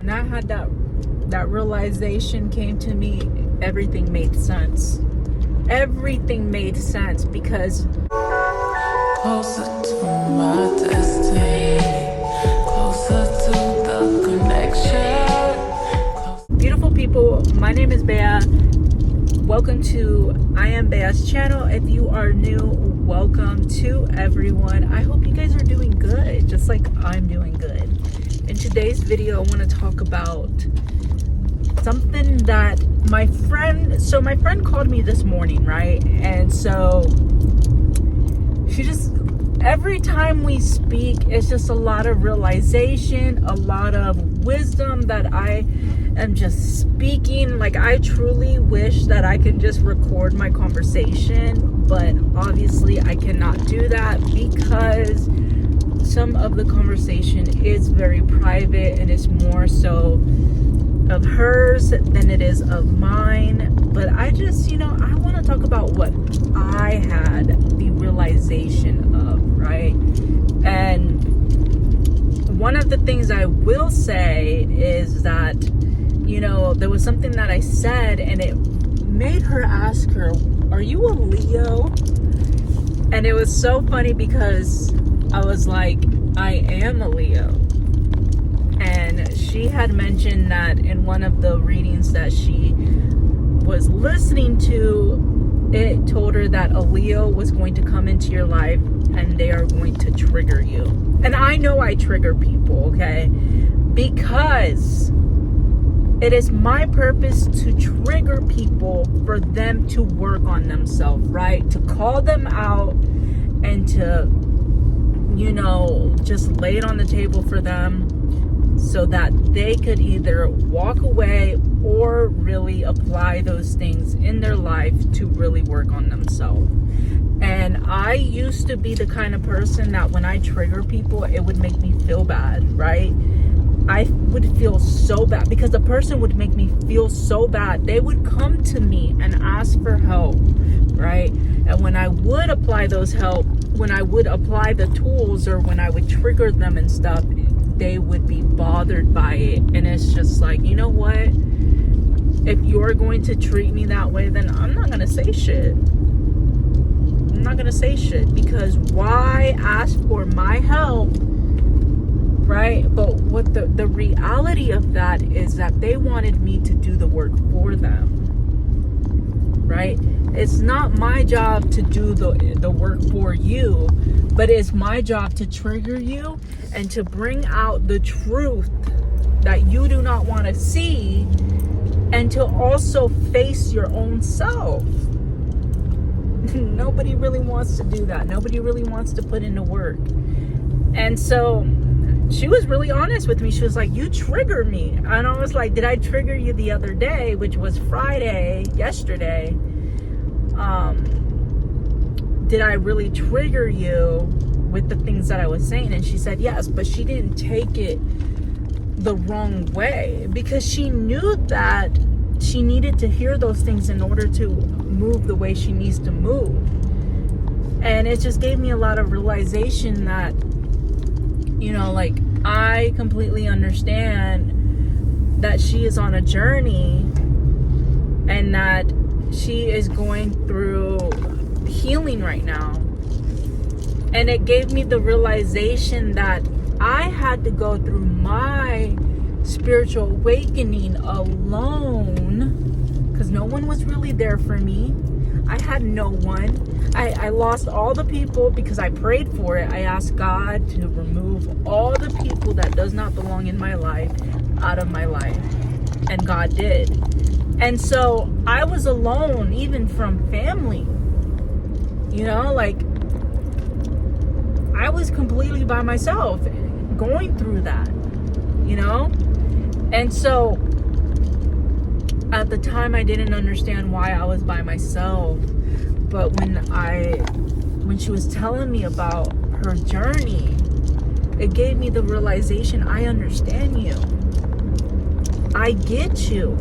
When I had that realization came to me, everything made sense. Everything made sense because closer to my destiny, closer to the connection. Beautiful people, my name is Bea. Welcome to I Am Bea's channel. If you are new, welcome to everyone. I hope you guys are doing good, just like I'm doing good. In today's video, I want to talk about something that my friend called me this morning, right? And so she just, every time we speak, it's just a lot of realization, a lot of wisdom that I am just speaking. Like, I truly wish that I could just record my conversation, but obviously I cannot do that because some of the conversation is very private and it's more so of hers than it is of mine. But I just, I want to talk about what I had the realization of, right? And one of the things I will say is that, there was something that I said and it made her ask her, "Are you a Leo?" And it was so funny because I was like, I am a Leo. And she had mentioned that in one of the readings that she was listening to, it told her that a Leo was going to come into your life and they are going to trigger you. And I know I trigger people, okay? Because it is my purpose to trigger people for them to work on themselves, right? To call them out and to, just lay it on the table for them so that they could either walk away or really apply those things in their life to really work on themselves. And I used to be the kind of person that when I trigger people, it would make me feel bad, right? I would feel so bad because the person would make me feel so bad. They would come to me and ask for help, right? And when I would apply those help, when I would apply the tools or when I would trigger them and stuff, they would be bothered by it. And it's just like, you know what? If you're going to treat me that way, then I'm not going to say shit. I'm not going to say shit because why ask for my help? Right? But what the reality of that is that they wanted me to do the work for them. Right? It's not my job to do the work for you, but it's my job to trigger you and to bring out the truth that you do not want to see and to also face your own self. Nobody really wants to do that. Nobody really wants to put in the work. And so she was really honest with me. She was like, "You trigger me." And I was like, "Did I trigger you the other day?" Which was Friday, yesterday. Did I really trigger you with the things that I was saying? And she said yes, but she didn't take it the wrong way because she knew that she needed to hear those things in order to move the way she needs to move. And it just gave me a lot of realization that, I completely understand that she is on a journey and that she is going through healing right now. And it gave me the realization that I had to go through my spiritual awakening alone because no one was really there for me. I had no one. I lost all the people because I prayed for it. I asked God to remove all the people that does not belong in my life out of my life. And God did. And so I was alone even from family. I was completely by myself going through that, And so at the time I didn't understand why I was by myself. But when she was telling me about her journey, it gave me the realization, I understand you. I get you.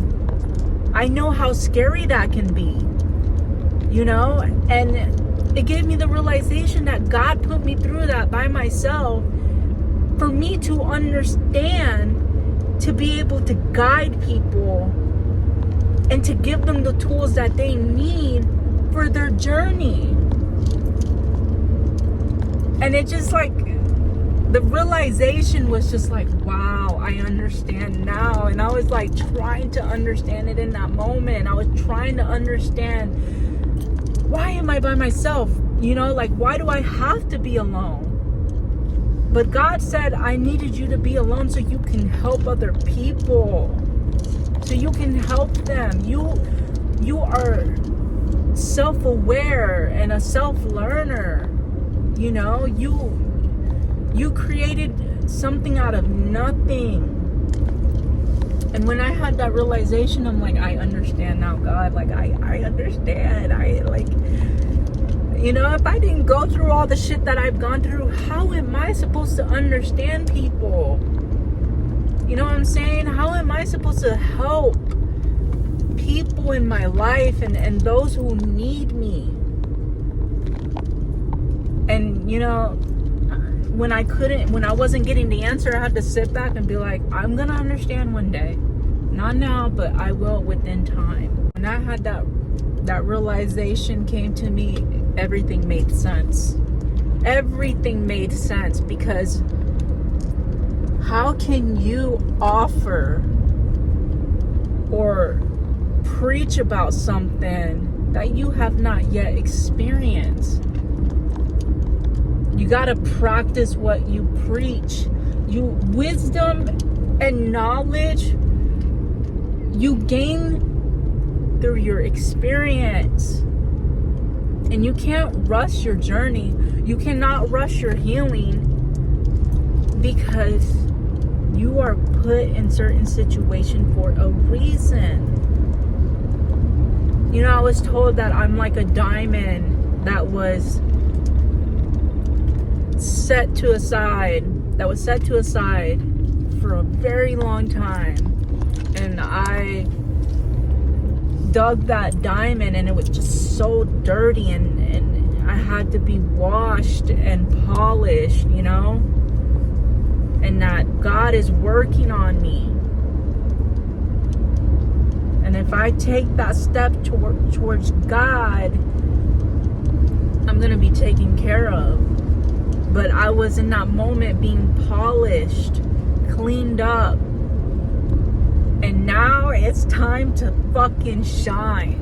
I know how scary that can be, and it gave me the realization that God put me through that by myself for me to understand to be able to guide people and to give them the tools that they need for their journey. And it just like, the realization was just like, wow, I understand now. And I was like trying to understand it in that moment. I was trying to understand, why am I by myself? You know, like, why do I have to be alone? But God said, I needed you to be alone so you can help other people. So you can help them. You are self-aware and a self-learner. You know, you created something out of nothing. And when I had that realization, I'm like, I understand now, God. Like, I understand. I like, you know, if I didn't go through all the shit that I've gone through, how am I supposed to understand people? You know what I'm saying? How am I supposed to help people in my life and those who need me? And, you know, when I wasn't getting the answer, I had to sit back and be like, I'm gonna understand one day. Not now, but I will within time. When I had that realization came to me, everything made sense. Everything made sense, because how can you offer or preach about something that you have not yet experienced? You gotta practice what you preach. Wisdom and knowledge you gain through your experience. And you can't rush your journey. You cannot rush your healing, because you are put in certain situations for a reason. You know, I was told that I'm like a diamond that was set to a side for a very long time, and I dug that diamond and it was just so dirty, and I had to be washed and polished, you know, and that God is working on me. And if I take that step towards God, I'm gonna be taken care of. But I was in that moment being polished, cleaned up. And now it's time to fucking shine.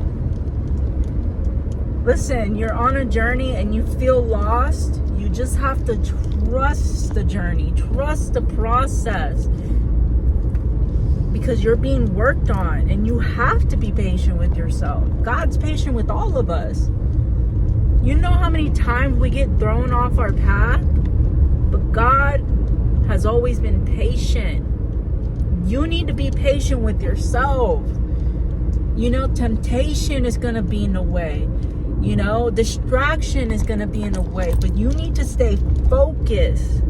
Listen, you're on a journey and you feel lost. You just have to trust the journey, trust the process. Because you're being worked on, and you have to be patient with yourself. God's patient with all of us. You know how many times we get thrown off our path? But God has always been patient. You need to be patient with yourself. You know, temptation is going to be in the way. You know, distraction is going to be in the way. But you need to stay focused.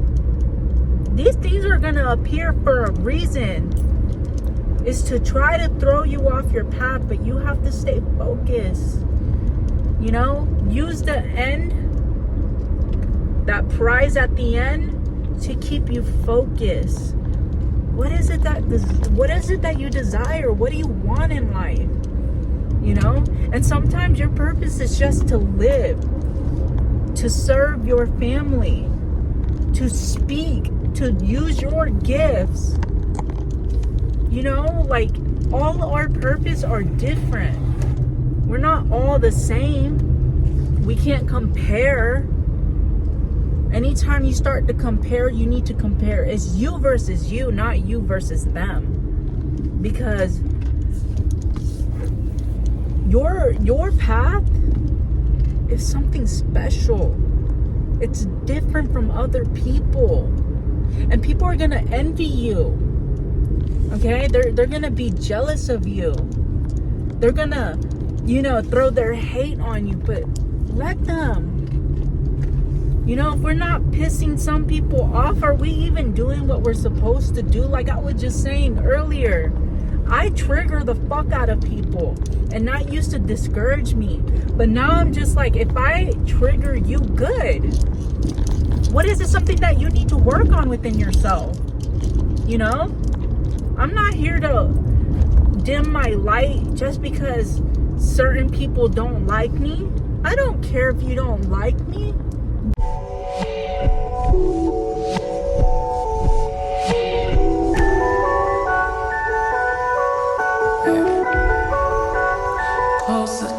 These things are going to appear for a reason. It's to try to throw you off your path, but you have to stay focused. You know, use the end, that prize at the end, to keep you focused. What is it that you desire? What do you want in life? You know? And sometimes your purpose is just to live, to serve your family, to speak, to use your gifts. You know, like, all our purpose are different. We're not all the same. We can't compare. Anytime you start to compare, you need to compare. It's you versus you, not you versus them. Because your path is something special. It's different from other people. And people are going to envy you. Okay? They're going to be jealous of you. They're going to, you know, throw their hate on you, but let them. You know, if we're not pissing some people off, are we even doing what we're supposed to do? Like I was just saying earlier, I trigger the fuck out of people, and that used to discourage me. But now I'm just like, if I trigger you, good. What is it, something that you need to work on within yourself? You know? I'm not here to dim my light just because certain people don't like me. I don't care if you don't like me. Closer